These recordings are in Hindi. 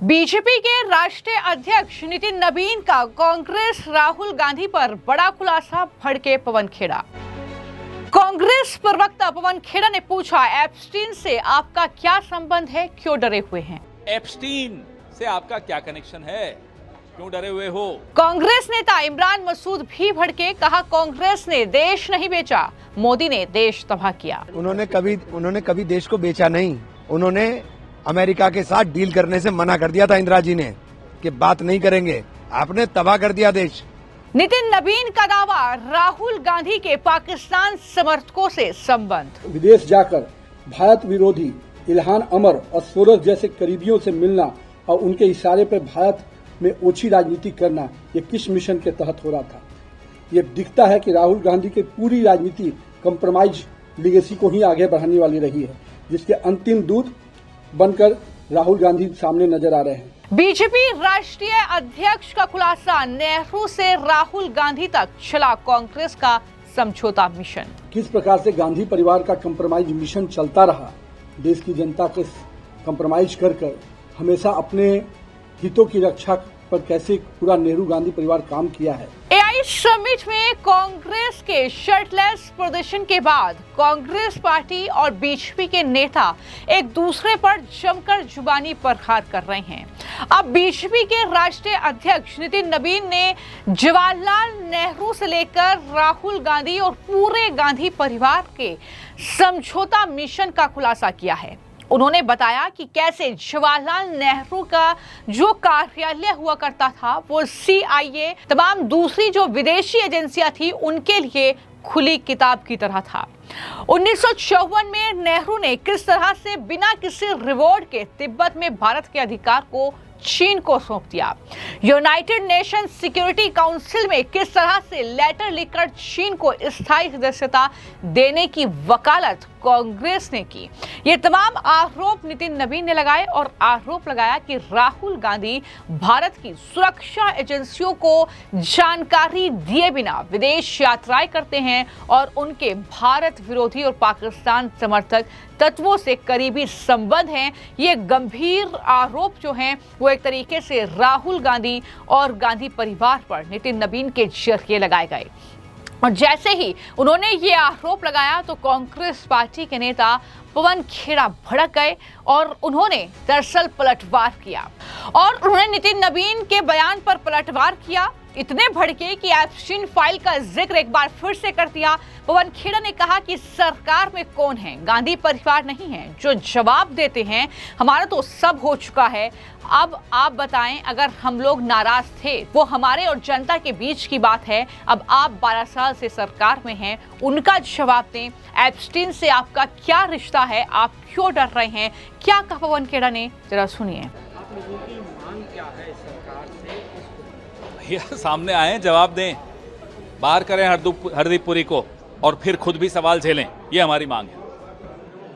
बीजेपी के राष्ट्रीय अध्यक्ष नितिन नवीन का कांग्रेस राहुल गांधी पर बड़ा खुलासा, भड़के पवन खेड़ा। कांग्रेस प्रवक्ता पवन खेड़ा ने पूछा, एप्स्टीन से आपका क्या संबंध है, क्यों डरे हुए हैं? एप्स्टीन से आपका क्या कनेक्शन है, क्यों डरे हुए हो? कांग्रेस नेता इमरान मसूद भी भड़के, कहा कांग्रेस ने देश नहीं बेचा, मोदी ने देश तबाह किया। उन्होंने कभी देश को बेचा नहीं। उन्होंने अमेरिका के साथ डील करने से मना कर दिया था इंदिरा जी ने कि बात नहीं करेंगे। आपने तबाह कर दिया देश। नितिन नवीन का दावा, राहुल गांधी के पाकिस्तान समर्थकों से संबंध। विदेश जाकर भारत विरोधी इल्हान अमर और सोरस जैसे करीबियों से मिलना और उनके इशारे पर भारत में ओछी राजनीति करना, ये किस मिशन के तहत हो रहा था? ये दिखता है कि राहुल गांधी की पूरी राजनीति कंप्रोमाइज लीगेसी को ही आगे बढ़ाने वाली रही है, जिसके अंतिम दूत बनकर राहुल गांधी सामने नजर आ रहे हैं। बीजेपी राष्ट्रीय अध्यक्ष का खुलासा, नेहरू से राहुल गांधी तक चला कांग्रेस का समझौता मिशन। किस प्रकार से गांधी परिवार का कंप्रोमाइज मिशन चलता रहा, देश की जनता के कंप्रोमाइज कर हमेशा अपने हितों की रक्षा पर कैसे पूरा नेहरू गांधी परिवार काम किया है। एआई समिट में कांग्रेस के शर्टलेस प्रदर्शन के बाद कांग्रेस पार्टी और बीजेपी के नेता एक दूसरे पर जमकर जुबानी प्रहार कर रहे हैं। अब बीजेपी के राष्ट्रीय अध्यक्ष नितिन नवीन ने जवाहरलाल नेहरू से लेकर राहुल गांधी और पूरे गांधी परिवार के समझौता मिशन का खुलासा किया है। उन्होंने बताया कि कैसे जवाहरलाल नेहरू का जो कार्यालय हुआ करता था वो CIA तमाम दूसरी जो विदेशी एजेंसियां थी उनके लिए खुली किताब की तरह था। 1954 में नेहरू ने किस तरह से बिना किसी रिवॉर्ड के तिब्बत में भारत के अधिकार को चीन को सौंप दिया। यूनाइटेड नेशन सिक्योरिटी काउंसिल में किस तरह से लेटर लिखकर चीन को स्थायी सदस्यता देने की वकालत कांग्रेस ने की। ये तमाम आरोप नितिन नवीन ने लगाए और आरोप लगाया कि राहुल गांधी भारत की सुरक्षा एजेंसियों को जानकारी दिए बिना विदेश यात्राएं करते हैं और उनके भारत विरोधी और पाकिस्तान समर्थक तत्वों से करीबी संबंध हैं। ये गंभीर आरोप जो हैं वो एक तरीके से राहुल गांधी और गांधी परिवार पर नितिन नवीन के जरिए लगाए गए। और जैसे ही उन्होंने ये आरोप लगाया तो कांग्रेस पार्टी के नेता पवन खेड़ा भड़क गए और उन्होंने दरअसल पलटवार किया और उन्होंने नितिन नवीन के बयान पर पलटवार किया। इतने भड़के कि एप्स्टीन फाइल का जिक्र एक बार फिर से कर दिया। पवन खेड़ा ने कहा कि सरकार में कौन है, गांधी परिवार नहीं है जो जवाब देते हैं, हमारा तो सब हो चुका है। अब आप बताएं, अगर हम लोग नाराज थे वो हमारे और जनता के बीच की बात है। अब आप 12 साल से सरकार में हैं, उनका जवाब दें। एप्स्टीन से आपका क्या रिश्ता है, आप क्यों डर रहे हैं? क्या कहा पवन खेड़ा ने, जरा सुनिए। आप लोगों की मांग क्या है सरकार से? भैया सामने आए, जवाब दें, बाहर करें हरदीपपुरी को और फिर खुद भी सवाल झेलें, ये हमारी मांग है।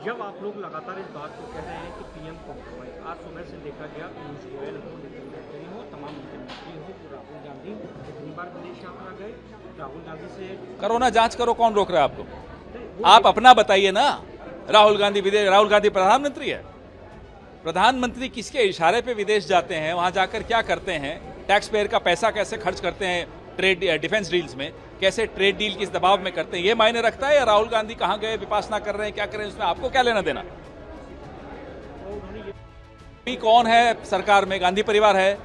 जब आप लोग लगातार इस बात को कह रहे हैं कि पीएम कॉम्प्रोमाइज, आज सुबह से देखा गया पीयूष गोयल हो, नितिन गडकरी हो, तमाम मुख्यमंत्री हो, राहुल गांधी कितनी बार विदेश यात्रा गए, राहुल गांधी से करो ना जांच करो, कौन रोक रहा है आपको? आप अपना बताइए ना। राहुल गांधी प्रधानमंत्री है। प्रधानमंत्री किसके इशारे पे विदेश जाते हैं, वहां जाकर क्या करते हैं, टैक्स पेयर का पैसा कैसे खर्च करते हैं ट्रेड डिफेंस डील्स में, कैसे ट्रेड डील किस दबाव में करते हैं, ये मायने रखता है? या राहुल गांधी कहां गए, विपासना कर रहे हैं, क्या कर रहे हैं, उसमें आपको क्या लेना देना? कौन है सरकार में? गांधी परिवार है?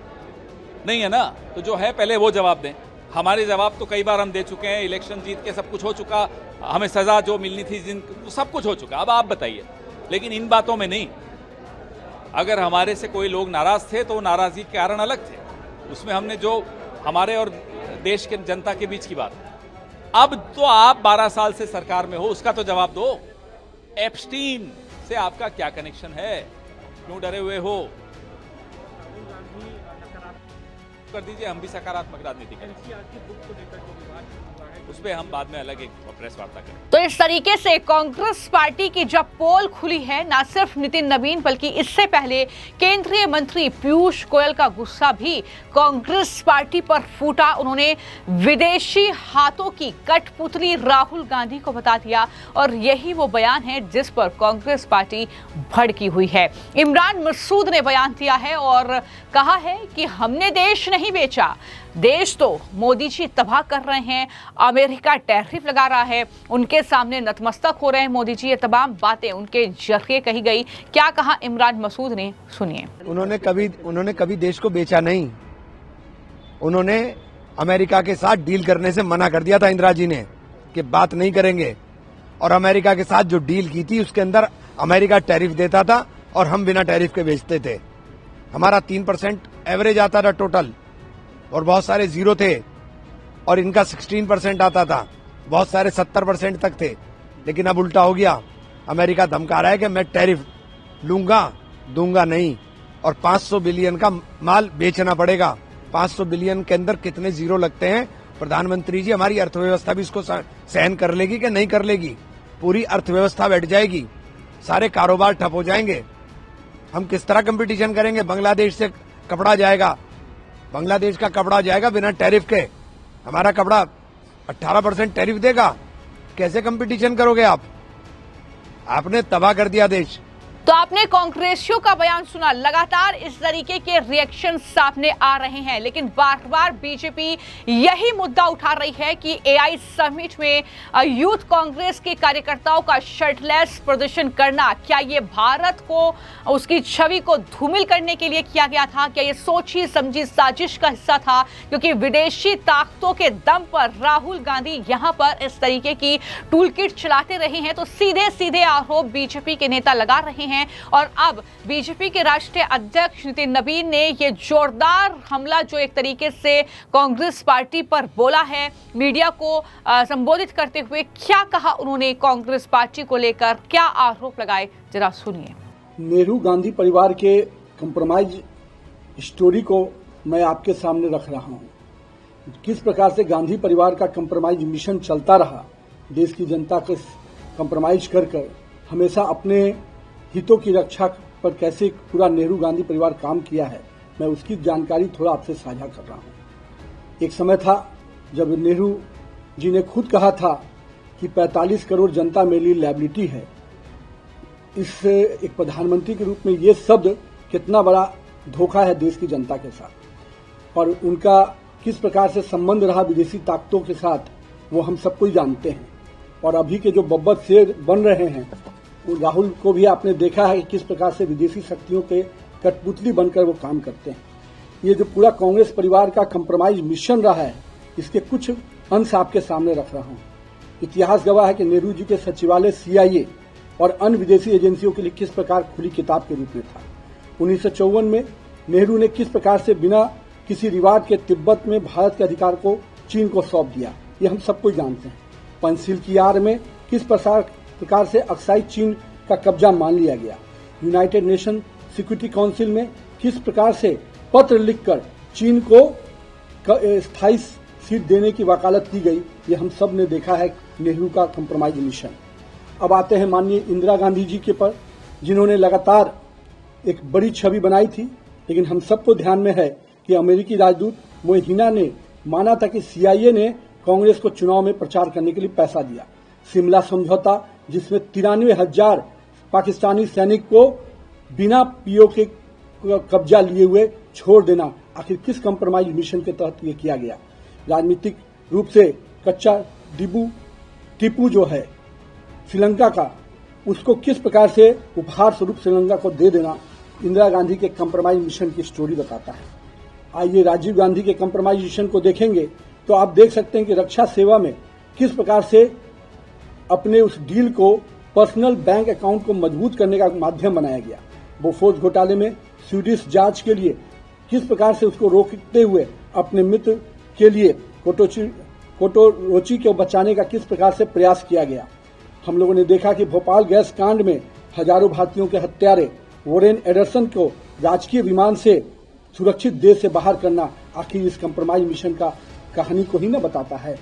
नहीं है ना। तो जो है पहले वो जवाब दें। हमारे जवाब तो कई बार हम दे चुके हैं, इलेक्शन जीत के सब कुछ हो चुका, हमें सजा जो मिलनी थी सब कुछ हो चुका। अब आप बताइए, लेकिन इन बातों में नहीं। अगर हमारे से कोई लोग नाराज थे तो नाराजगी के कारण अलग थे, उसमें हमने जो हमारे और देश के जनता के बीच की बात। अब तो आप 12 साल से सरकार में हो, उसका तो जवाब दो। एप्स्टीन से आपका क्या कनेक्शन है, क्यों डरे हुए हो? कर दीजिए, हम भी सकारात्मक राजनीति करें। एनसीआर की बुक को लेकर जो विवाद शुरू हुआ है, उस पर हम बाद में अलग एक प्रेस वार्ता करें। तो इस तरीके से कांग्रेस पार्टी की जब पोल खुली है, ना सिर्फ नितिन नवीन बल्कि इससे पहले केंद्रीय मंत्री पीयूष गोयल का गुस्सा भी कांग्रेस पार्टी पर फूटा। उन्होंने विदेशी हाथों की कठपुतली राहुल गांधी को बता दिया और यही वो बयान है जिस पर कांग्रेस पार्टी भड़की हुई है। इमरान मसूद ने बयान दिया है और कहा है कि हमने देश नहीं बेचा, देश तो मोदी जी तबाह कर रहे हैं, अमेरिका टैरिफ लगा रहा है, उनके सामने नतमस्तक हो रहे हैं मोदी जी। ये तमाम बातें उनके जरिए कही गई। क्या कहा इमरान मसूद ने, सुनिए। उन्होंने कभी देश को बेचा नहीं। उन्होंने अमेरिका के साथ डील करने से मना कर दिया था इंदिरा जी ने कि बात नहीं करेंगे, और अमेरिका के साथ जो डील की थी उसके अंदर अमेरिका टैरिफ देता था और हम बिना टैरिफ के बेचते थे। हमारा 3% एवरेज आता था टोटल, और बहुत सारे जीरो थे, और इनका 16% आता था, बहुत सारे 70% तक थे। लेकिन अब उल्टा हो गया, अमेरिका धमका रहा है कि मैं टैरिफ लूंगा, दूंगा नहीं, और 500 बिलियन का माल बेचना पड़ेगा। 500 बिलियन के अंदर कितने जीरो लगते हैं प्रधानमंत्री जी? हमारी अर्थव्यवस्था भी इसको सहन कर लेगी कि नहीं कर लेगी? पूरी अर्थव्यवस्था बैठ जाएगी, सारे कारोबार ठप हो जाएंगे। हम किस तरह कंपटीशन करेंगे? बांग्लादेश से कपड़ा जाएगा, बांग्लादेश का कपड़ा जाएगा बिना टैरिफ के, हमारा कपड़ा 18% टैरिफ देगा। कैसे कंपटीशन करोगे आप? आपने तबाह कर दिया देश। तो आपने कांग्रेसियों का बयान सुना, लगातार इस तरीके के रिएक्शन सामने आ रहे हैं, लेकिन बार बार बीजेपी यही मुद्दा उठा रही है कि एआई समिट में यूथ कांग्रेस के कार्यकर्ताओं का शर्टलेस प्रदर्शन करना, क्या ये भारत को, उसकी छवि को धूमिल करने के लिए किया गया था? क्या ये सोची समझी साजिश का हिस्सा था? क्योंकि विदेशी ताकतों के दम पर राहुल गांधी यहां पर इस तरीके की टूलकिट चलाते रहे हैं, तो सीधे सीधे आरोप बीजेपी के नेता लगा रहे हैं। और अब बीजेपी के राष्ट्रीय अध्यक्ष नितिन नवीन ने यह जोरदार हमला जो एक तरीके से कांग्रेस पार्टी पर बोला है, मीडिया को संबोधित करते हुए क्या कहा उन्होंने, कांग्रेस पार्टी को लेकर क्या आरोप लगाए, जरा सुनिए। नेहरू गांधी परिवार के कंप्रोमाइज स्टोरी को मैं आपके सामने रख रहा हूं। किस प्रकार से गांधी परिवार का कंप्रोमाइज मिशन चलता रहा, देश की जनता के कंप्रोमाइज कर हमेशा अपने हितों की रक्षा पर कैसे पूरा नेहरू गांधी परिवार काम किया है, मैं उसकी जानकारी थोड़ा आपसे साझा कर रहा हूं। एक समय था जब नेहरू जी ने खुद कहा था कि 45 करोड़ जनता मेरे लिए लायबिलिटी है। इस एक प्रधानमंत्री के रूप में ये शब्द कितना बड़ा धोखा है देश की जनता के साथ, और उनका किस प्रकार से संबंध रहा विदेशी ताकतों के साथ वो हम सबको ही जानते हैं। और अभी के जो बब्बर शेर बन रहे हैं, राहुल को भी आपने देखा है कि किस प्रकार से विदेशी शक्तियों के कठपुतली बनकर वो काम करते हैं। ये जो पूरा कांग्रेस परिवार का कंप्रोमाइज मिशन रहा है, इसके कुछ अंश आपके सामने रख रहा हूं। इतिहास गवाह है कि नेहरू जी के सचिवालय CIA और अन्य विदेशी एजेंसियों के लिए किस प्रकार खुली किताब के रूप में था। 1954 में नेहरू ने किस प्रकार से बिना किसी रिवाज के तिब्बत में भारत के अधिकार को चीन को सौंप दिया, ये हम सबको जानते हैं। पंचशील की आड़ में किस प्रकार से अक्साई चीन का कब्जा मान लिया गया। यूनाइटेड नेशन सिक्योरिटी काउंसिल में किस प्रकार से पत्र लिखकर चीन को स्थायी सीट देने की वकालत की गई, ये हम सब ने देखा है नेहरू का कंप्रोमाइज मिशन। अब आते हैं माननीय इंदिरा गांधी जी के पर, जिन्होंने लगातार एक बड़ी छवि बनाई थी, लेकिन हम सबको ध्यान में है कि अमेरिकी राजदूत मोहिना ने माना था कि CIA ने कांग्रेस को चुनाव में प्रचार करने के लिए पैसा दिया। शिमला समझौता, जिसमें 93,000 पाकिस्तानी सैनिक को बिना PO के कब्जा लिए हुए छोड़ देना, आखिर किस कंप्रोमाइज मिशन के तहत ये किया गया? राजनीतिक रूप से कच्चा टीपू जो है श्रीलंका का, उसको किस प्रकार से उपहार स्वरूप श्रीलंका को दे देना, इंदिरा गांधी के कंप्रोमाइज मिशन की स्टोरी बताता है। आइए राजीव गांधी के कंप्रोमाइज मिशन को देखेंगे तो आप देख सकते हैं कि रक्षा सेवा में किस प्रकार से अपने उस डील को पर्सनल बैंक अकाउंट को मजबूत करने का माध्यम बनाया गया। बोफोर्स घोटाले में स्वीडिश जांच के लिए किस प्रकार से उसको रोकते हुए अपने मित्र के लिए कोटोरोची को बचाने का किस प्रकार से प्रयास किया गया। हम लोगों ने देखा कि भोपाल गैस कांड में हजारों भारतीयों के हत्यारे वोरेन एडरसन को राजकीय विमान से सुरक्षित देश से बाहर करना, आखिर इस कंप्रोमाइज मिशन का कहानी को ही न बताता है।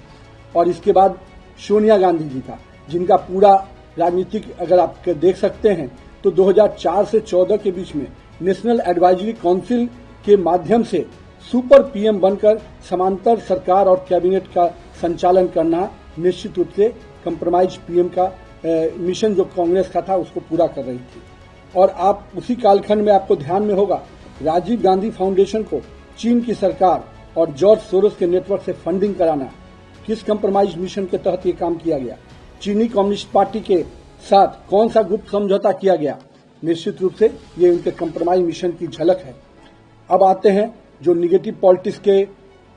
और इसके बाद सोनिया गांधी जी का, जिनका पूरा राजनीतिक अगर आप देख सकते हैं तो 2004 से 14 के बीच में नेशनल एडवाइजरी काउंसिल के माध्यम से सुपर पीएम बनकर समांतर सरकार और कैबिनेट का संचालन करना निश्चित रूप से कंप्रोमाइज पीएम का मिशन जो कांग्रेस का था उसको पूरा कर रही थी। और आप उसी कालखंड में आपको ध्यान में होगा राजीव गांधी फाउंडेशन को चीन की सरकार और जॉर्ज सोरोस के नेटवर्क से फंडिंग कराना, किस कंप्रोमाइज मिशन के तहत ये काम किया गया, चीनी कम्युनिस्ट पार्टी के साथ कौन सा गुप्त समझौता किया गया, निश्चित रूप से ये उनके कंप्रोमाइज मिशन की झलक है। अब आते हैं जो निगेटिव पॉलिटिक्स के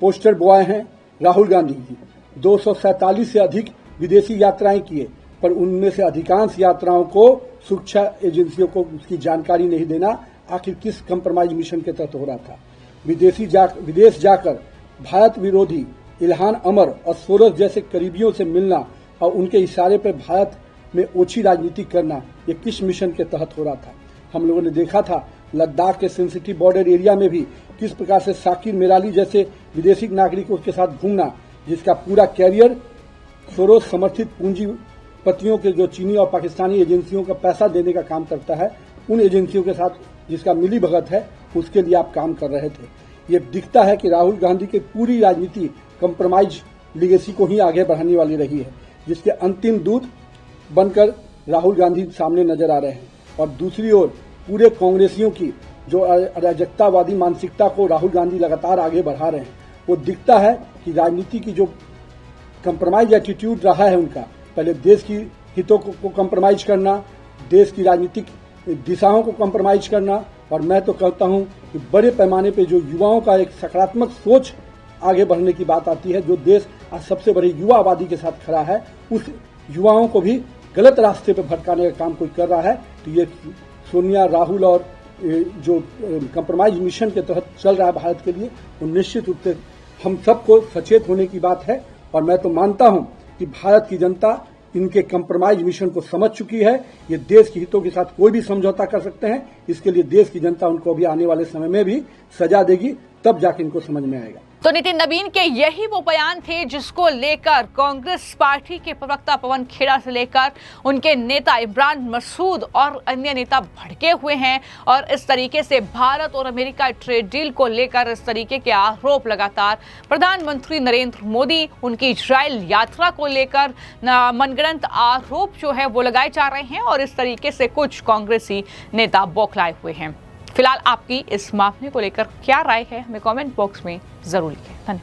पोस्टर बॉय हैं राहुल गांधी जी। 247 से अधिक विदेशी यात्राएं किए, पर उनमें से अधिकांश यात्राओं को सुरक्षा एजेंसियों को उसकी जानकारी नहीं देना आखिर किस कंप्रोमाइज मिशन के तहत हो रहा था। विदेश जाकर भारत विरोधी इल्हान अमर और सोरोस जैसे करीबियों से मिलना और उनके इशारे पर भारत में ओछी राजनीति करना, ये किस मिशन के तहत हो रहा था। हम लोगों ने देखा था लद्दाख के सेंसिटिव बॉर्डर एरिया में भी किस प्रकार से साकिर मेराली जैसे विदेशी नागरिकों के साथ घूमना, जिसका पूरा कैरियर सोरोस समर्थित पूंजीपतियों के जो चीनी और पाकिस्तानी एजेंसियों का पैसा देने का काम करता है, उन एजेंसियों के साथ जिसका मिली भगत है, उसके लिए आप काम कर रहे थे। ये दिखता है कि राहुल गांधी की पूरी राजनीति कंप्रोमाइज लीगेसी को ही आगे बढ़ाने वाली रही है, जिसके अंतिम दूत बनकर राहुल गांधी सामने नजर आ रहे हैं। और दूसरी ओर पूरे कांग्रेसियों की जो अराजकतावादी मानसिकता को राहुल गांधी लगातार आगे बढ़ा रहे हैं, वो दिखता है कि राजनीति की जो कंप्रोमाइज एटीट्यूड रहा है उनका, पहले देश की हितों को कंप्रोमाइज करना, देश की राजनीतिक दिशाओं को कंप्रोमाइज करना, और मैं तो कहता हूं कि बड़े पैमाने पे जो युवाओं का एक सकारात्मक सोच आगे बढ़ने की बात आती है, जो देश आज सबसे बड़ी युवा आबादी के साथ खड़ा है, उस युवाओं को भी गलत रास्ते पे भटकाने का काम कोई कर रहा है। तो ये सोनिया, राहुल और जो कंप्रोमाइज मिशन के तहत चल रहा है भारत के लिए, वो निश्चित रूप से हम सबको सचेत होने की बात है। और मैं तो मानता हूं कि भारत की जनता इनके कंप्रोमाइज मिशन को समझ चुकी है। ये देश के हितों के साथ कोई भी समझौता कर सकते हैं, इसके लिए देश की जनता उनको भी आने वाले समय में भी सजा देगी, तब जाके इनको समझ में आएगा। तो नितिन नवीन के यही वो बयान थे जिसको लेकर कांग्रेस पार्टी के प्रवक्ता पवन खेड़ा से लेकर उनके नेता इमरान मसूद और अन्य नेता भड़के हुए हैं, और इस तरीके से भारत और अमेरिका ट्रेड डील को लेकर इस तरीके के आरोप लगातार प्रधानमंत्री नरेंद्र मोदी उनकी इजराइल यात्रा को लेकर मनगढ़ंत आरोप जो है वो लगाए जा रहे हैं, और इस तरीके से कुछ कांग्रेसी नेता बौखलाए हुए हैं। फिलहाल आपकी इस मामले को लेकर क्या राय है, हमें कमेंट बॉक्स में जरूर लिखें। धन्यवाद।